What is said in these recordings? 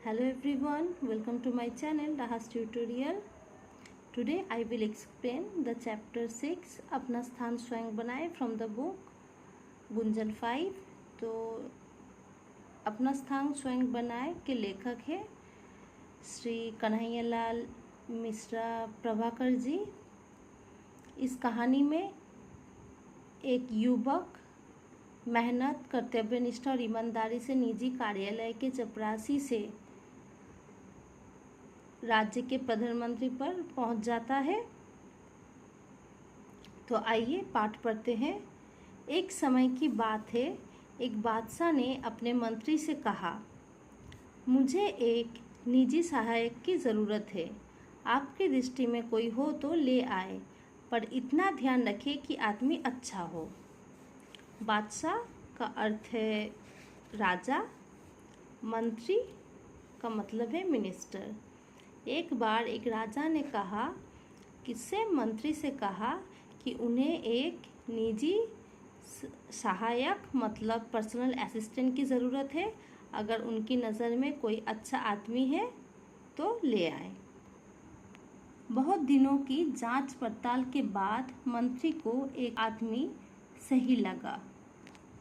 Hello everyone, welcome to my channel Rahas Tutorial. Today I will explain the chapter 6 अपना स्थान स्वयं बनाए from the book Gunjan 5। तो अपना स्थान स्वयं बनाए के लेखक है श्री कन्हैयालाल मिश्रा प्रभाकर जी। इस कहानी में एक युवक मेहनत, कर्तव्यनिष्ठा और ईमानदारी से निजी कार्यालय के चपरासी से राज्य के प्रधानमंत्री पर पहुंच जाता है। तो आइए पाठ पढ़ते हैं। एक समय की बात है, एक बादशाह ने अपने मंत्री से कहा, मुझे एक निजी सहायक की ज़रूरत है। आपकी दृष्टि में कोई हो तो ले आए, पर इतना ध्यान रखें कि आदमी अच्छा हो। बादशाह का अर्थ है राजा, मंत्री का मतलब है मिनिस्टर। एक बार एक राजा ने कहा किससे मंत्री से कहा कि उन्हें एक निजी सहायक मतलब पर्सनल असिस्टेंट की ज़रूरत है। अगर उनकी नज़र में कोई अच्छा आदमी है तो ले आए। बहुत दिनों की जांच पड़ताल के बाद मंत्री को एक आदमी सही लगा।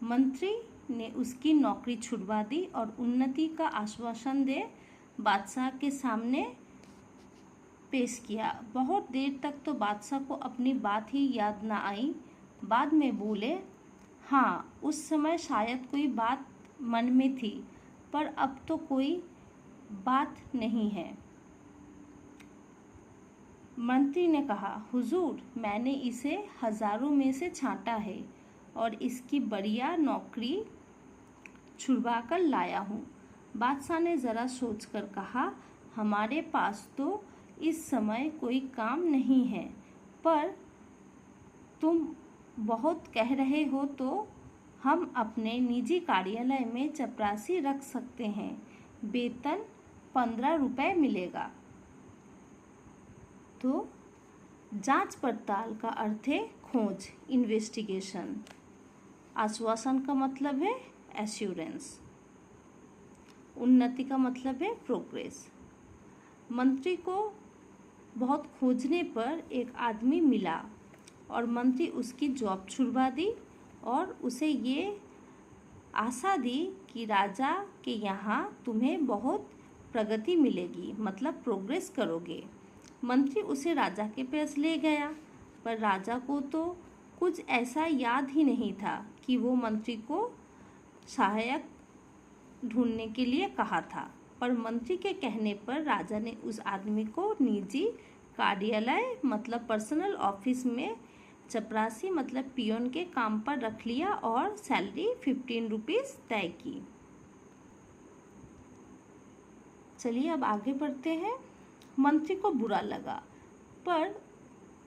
मंत्री ने उसकी नौकरी छुड़वा दी और उन्नति का आश्वासन दे बादशाह के सामने पेश किया। बहुत देर तक तो बादशाह को अपनी बात ही याद न आई। बाद में बोले, हाँ, उस समय शायद कोई बात मन में थी, पर अब तो कोई बात नहीं है। मंत्री ने कहा, हुजूर, मैंने इसे हजारों में से छांटा है और इसकी बढ़िया नौकरी छुड़वा कर लाया हूँ। बादशाह ने ज़रा सोचकर कहा, हमारे पास तो इस समय कोई काम नहीं है, पर तुम बहुत कह रहे हो तो हम अपने निजी कार्यालय में चपरासी रख सकते हैं। वेतन 15 रुपये मिलेगा। तो जांच पड़ताल का अर्थ है खोज, इन्वेस्टिगेशन। आश्वासन का मतलब है एश्योरेंस। उन्नति का मतलब है प्रोग्रेस। मंत्री को बहुत खोजने पर एक आदमी मिला और मंत्री उसकी जॉब छुड़वा दी और उसे ये आशा दी कि राजा के यहाँ तुम्हें बहुत प्रगति मिलेगी, मतलब प्रोग्रेस करोगे। मंत्री उसे राजा के पास ले गया, पर राजा को तो कुछ ऐसा याद ही नहीं था कि वो मंत्री को सहायक ढूंढने के लिए कहा था। पर मंत्री के कहने पर राजा ने उस आदमी को निजी कार्यालय मतलब पर्सनल ऑफिस में चपरासी मतलब पियोन के काम पर रख लिया और सैलरी 15 रुपीज़ तय की। चलिए अब आगे बढ़ते हैं। मंत्री को बुरा लगा, पर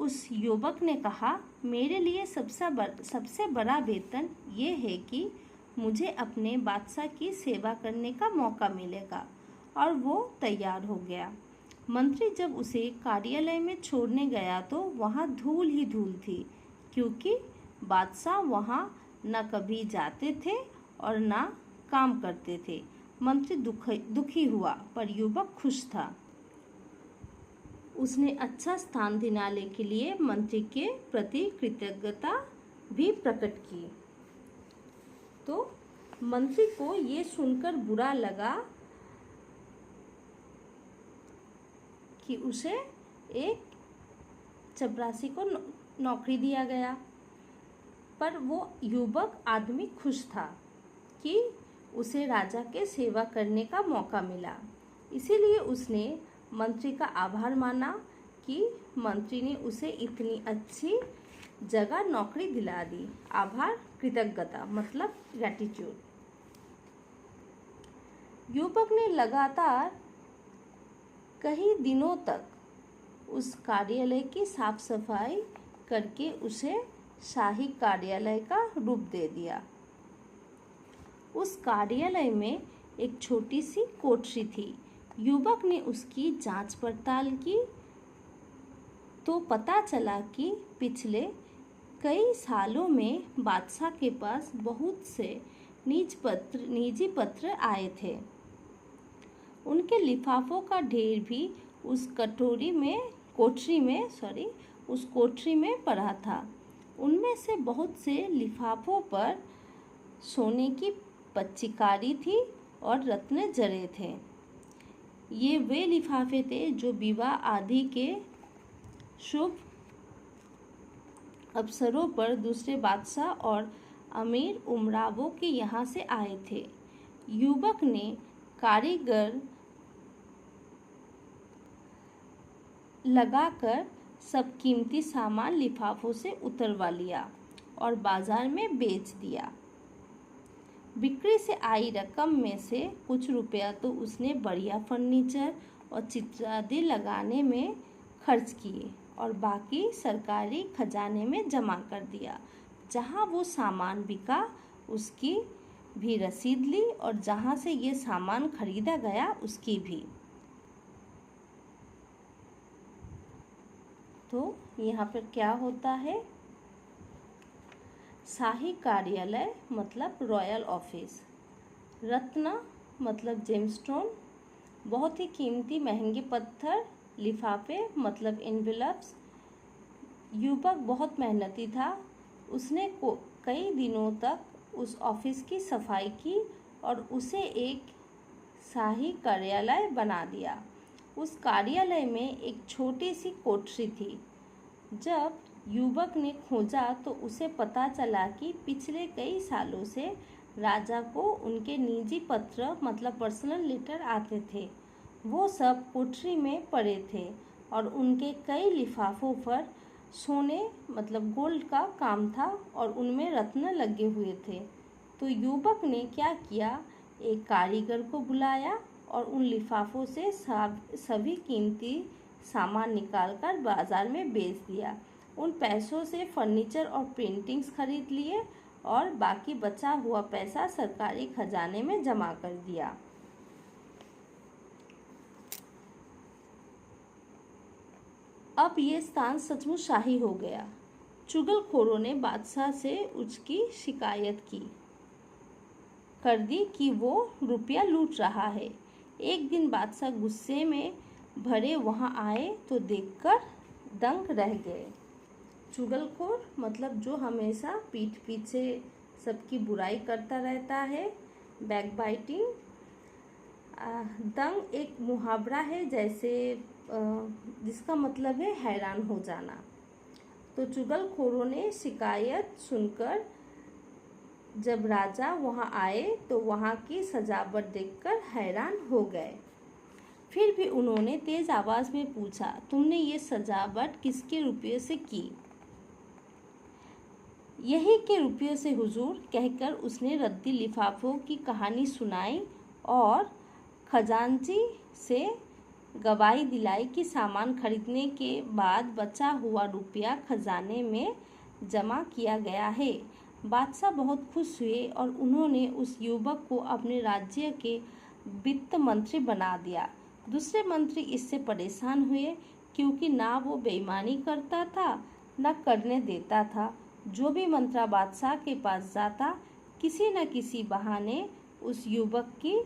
उस युवक ने कहा, मेरे लिए सबसे बड़ा वेतन ये है कि मुझे अपने बादशाह की सेवा करने का मौका मिलेगा। और वो तैयार हो गया। मंत्री जब उसे कार्यालय में छोड़ने गया तो वहाँ धूल ही धूल थी, क्योंकि बादशाह वहाँ न कभी जाते थे और न काम करते थे। मंत्री दुखी हुआ, पर युवक खुश था। उसने अच्छा स्थान दिलाने के लिए मंत्री के प्रति कृतज्ञता भी प्रकट की। तो मंत्री को ये सुनकर बुरा लगा कि उसे एक चपरासी को नौकरी दिया गया, पर वो युवक आदमी खुश था कि उसे राजा के सेवा करने का मौका मिला। इसीलिए उसने मंत्री का आभार माना कि मंत्री ने उसे इतनी अच्छी जगह नौकरी दिला दी। आभार, कृतज्ञता मतलब ग्रैटिट्यूड। युवक ने लगातार कई दिनों तक उस कार्यालय की साफ सफाई करके उसे शाही कार्यालय का रूप दे दिया। उस कार्यालय में एक छोटी सी कोठरी थी। युवक ने उसकी जांच पड़ताल की तो पता चला कि पिछले कई सालों में बादशाह के पास बहुत से निजी पत्र आए थे। उनके लिफाफों का ढेर भी उस कोठरी में पड़ा था। उनमें से बहुत से लिफाफों पर सोने की पच्चीकारी थी और रत्न जड़े थे। ये वे लिफाफे थे जो विवाह आदि के शुभ अवसरों पर दूसरे बादशाह और अमीर उमरावों के यहाँ से आए थे। युवक ने कारीगर लगाकर सब कीमती सामान लिफाफों से उतरवा लिया और बाजार में बेच दिया। बिक्री से आई रकम में से कुछ रुपया तो उसने बढ़िया फर्नीचर और चित्रादि लगाने में खर्च किए और बाकी सरकारी खजाने में जमा कर दिया। जहाँ वो सामान बिका उसकी भी रसीद ली और जहाँ से ये सामान खरीदा गया उसकी भी। तो यहाँ पर क्या होता है, शाही कार्यालय मतलब रॉयल ऑफिस, रत्न मतलब जेमस्टोन, बहुत ही कीमती महंगे पत्थर, लिफाफे मतलब एनवेलप्स। युवक बहुत मेहनती था। उसने कई दिनों तक उस ऑफिस की सफाई की और उसे एक शाही कार्यालय बना दिया। उस कार्यालय में एक छोटी सी कोठरी थी। जब युवक ने खोजा तो उसे पता चला कि पिछले कई सालों से राजा को उनके निजी पत्र मतलब पर्सनल लेटर आते थे। वो सब कोठरी में पड़े थे और उनके कई लिफाफों पर सोने मतलब गोल्ड का काम था और उनमें रत्न लगे हुए थे। तो युवक ने क्या किया, एक कारीगर को बुलाया और उन लिफाफों से सभी कीमती सामान निकालकर बाजार में बेच दिया। उन पैसों से फर्नीचर और पेंटिंग्स खरीद लिए और बाकी बचा हुआ पैसा सरकारी खजाने में जमा कर दिया। अब ये स्थान सचमुच शाही हो गया। चुगलखोरों ने बादशाह से उसकी शिकायत कर दी कि वो रुपया लूट रहा है। एक दिन बादशाह गुस्से में भरे वहाँ आए तो देखकर दंग रह गए। चुगलखोर मतलब जो हमेशा पीठ पीछे सबकी बुराई करता रहता है, बैकबाइटिंग। दंग एक मुहावरा है जैसे जिसका मतलब है हैरान हो जाना। तो चुगलखोरों ने शिकायत सुनकर जब राजा वहाँ आए तो वहाँ की सजावट देखकर हैरान हो गए। फिर भी उन्होंने तेज आवाज में पूछा, तुमने ये सजावट किसके रुपये से की? यही के रुपये से हुजूर, कहकर उसने रद्दी लिफाफों की कहानी सुनाई और खजांची से गवाही दिलाई कि सामान खरीदने के बाद बचा हुआ रुपया खजाने में जमा किया गया है। बादशाह बहुत खुश हुए और उन्होंने उस युवक को अपने राज्य के वित्त मंत्री बना दिया। दूसरे मंत्री इससे परेशान हुए क्योंकि ना वो बेईमानी करता था न करने देता था। जो भी मंत्रा बादशाह के पास जाता किसी न किसी बहाने उस युवक की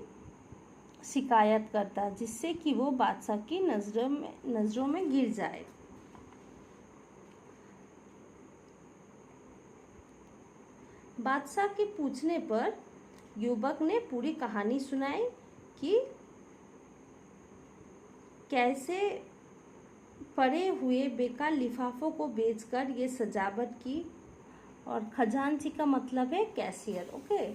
शिकायत करता जिससे कि वो बादशाह की नज़रों में गिर जाए। बादशाह के पूछने पर युवक ने पूरी कहानी सुनाई कि कैसे पड़े हुए बेकार लिफाफों को बेचकर ये सजावट की। और खजांची का मतलब है कैशियर, ओके।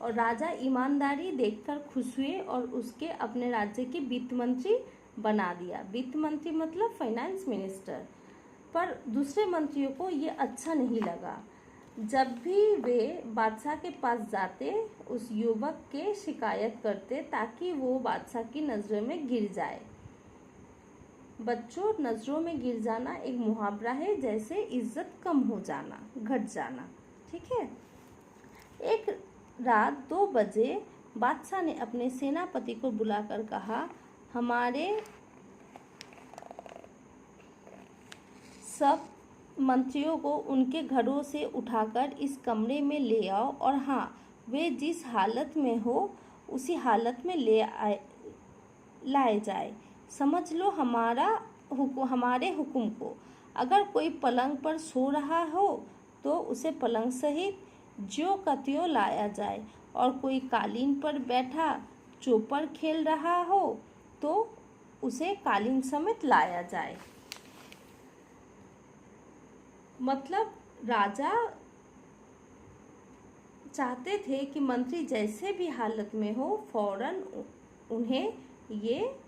और राजा ईमानदारी देखकर खुश हुए और उसके अपने राज्य के वित्त मंत्री बना दिया। वित्त मंत्री मतलब फाइनेंस मिनिस्टर। पर दूसरे मंत्रियों को ये अच्छा नहीं लगा। जब भी वे बादशाह के पास जाते उस युवक के शिकायत करते ताकि वो बादशाह की नज़रों में गिर जाए। बच्चों, नज़रों में गिर जाना एक मुहावरा है जैसे इज्जत कम हो जाना, घट जाना, ठीक है। एक रात 2 बजे बादशाह ने अपने सेनापति को बुलाकर कहा, हमारे सब मंत्रियों को उनके घरों से उठाकर इस कमरे में ले आओ और हाँ, वे जिस हालत में हो उसी हालत में ले आए लाए जाए। समझ लो हमारे हुक्म को। अगर कोई पलंग पर सो रहा हो तो उसे पलंग सहित ज्यों का त्यों लाया जाए, और कोई कालीन पर बैठा चौपड़ खेल रहा हो तो उसे कालीन समेत लाया जाए। मतलब राजा चाहते थे कि मंत्री जैसे भी हालत में हो फौरन उन्हें ये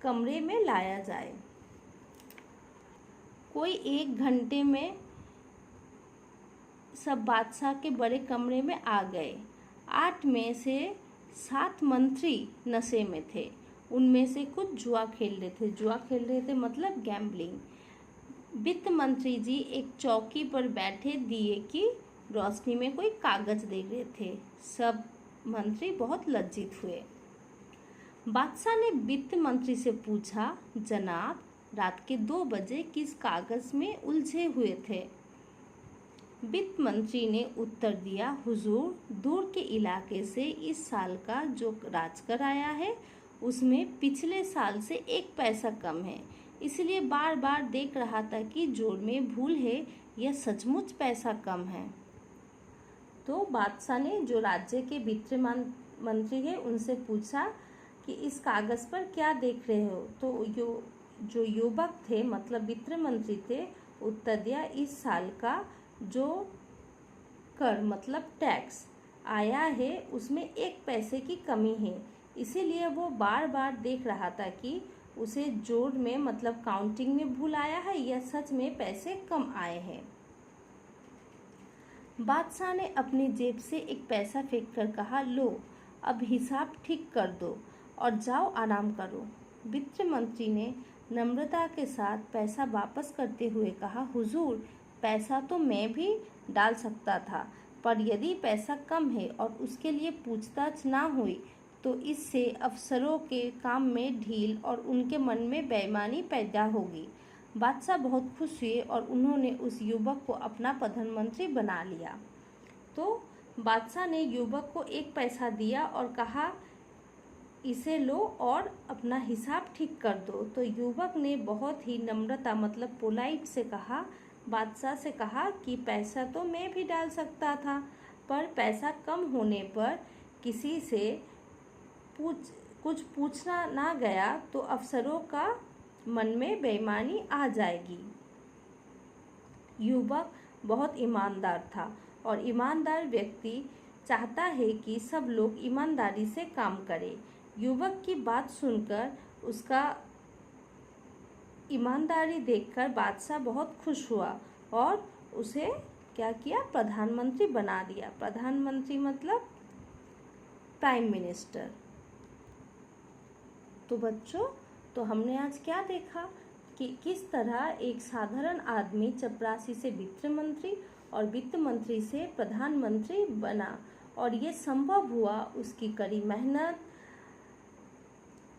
कमरे में लाया जाए। कोई 1 घंटे में सब बादशाह के बड़े कमरे में आ गए। 8 में से 7 मंत्री नशे में थे। उनमें से कुछ जुआ खेल रहे थे मतलब गैम्बलिंग। वित्त मंत्री जी एक चौकी पर बैठे दिए की रोशनी में कोई कागज देख रहे थे। सब मंत्री बहुत लज्जित हुए। बादशाह ने वित्त मंत्री से पूछा, जनाब रात के 2 बजे किस कागज में उलझे हुए थे? वित्त मंत्री ने उत्तर दिया, हुजूर दूर के इलाके से इस साल का जो राजकर आया है उसमें पिछले साल से 1 पैसा कम है, इसलिए बार बार देख रहा था कि जोड़ में भूल है या सचमुच पैसा कम है। तो बादशाह ने जो राज्य के वित्त मंत्री है उनसे पूछा कि इस कागज़ पर क्या देख रहे हो? तो जो युवक थे मतलब वित्त मंत्री थे उत्तर दिया, इस साल का जो कर मतलब टैक्स आया है उसमें 1 पैसे की कमी है, इसीलिए वो बार बार देख रहा था कि उसे जोड़ में मतलब काउंटिंग में भूल आया है या सच में पैसे कम आए हैं। बादशाह ने अपनी जेब से 1 पैसा फेंक कर कहा, लो अब हिसाब ठीक कर दो और जाओ आराम करो। वित्त मंत्री ने नम्रता के साथ पैसा वापस करते हुए कहा, हुजूर पैसा तो मैं भी डाल सकता था, पर यदि पैसा कम है और उसके लिए पूछताछ ना हुई तो इससे अफसरों के काम में ढील और उनके मन में बेईमानी पैदा होगी। बादशाह बहुत खुश हुए और उन्होंने उस युवक को अपना प्रधानमंत्री बना लिया। तो बादशाह ने युवक को 1 पैसा दिया और कहा, इसे लो और अपना हिसाब ठीक कर दो। तो युवक ने बहुत ही नम्रता मतलब पोलाइट से कहा, बादशाह से कहा कि पैसा तो मैं भी डाल सकता था, पर पैसा कम होने पर किसी से कुछ पूछना ना गया तो अफसरों का मन में बेईमानी आ जाएगी। युवक बहुत ईमानदार था और ईमानदार व्यक्ति चाहता है कि सब लोग ईमानदारी से काम करें। युवक की बात सुनकर उसका ईमानदारी देखकर बादशाह बहुत खुश हुआ और उसे क्या किया, प्रधानमंत्री बना दिया। प्रधानमंत्री मतलब प्राइम मिनिस्टर। तो बच्चों, तो हमने आज क्या देखा कि किस तरह एक साधारण आदमी चपरासी से वित्त मंत्री और वित्त मंत्री से प्रधानमंत्री बना, और ये संभव हुआ उसकी कड़ी मेहनत,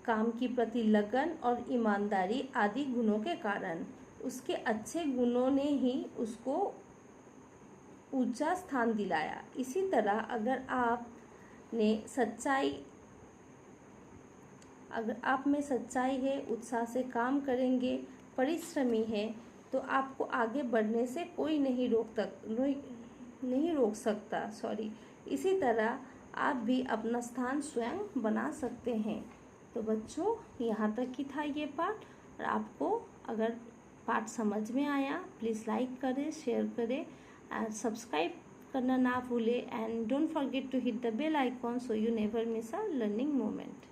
काम की प्रति लगन और ईमानदारी आदि गुणों के कारण। उसके अच्छे गुणों ने ही उसको ऊंचा स्थान दिलाया। इसी तरह अगर आप में सच्चाई है, उत्साह से काम करेंगे, परिश्रमी है, तो आपको आगे बढ़ने से कोई नहीं रोक सकता। इसी तरह आप भी अपना स्थान स्वयं बना सकते हैं। तो बच्चों, यहाँ तक ही था ये पाठ, और आपको अगर पाठ समझ में आया प्लीज़ लाइक करें, शेयर करें एंड सब्सक्राइब करना ना भूलें, and don't forget to hit the bell icon so you never miss a learning moment.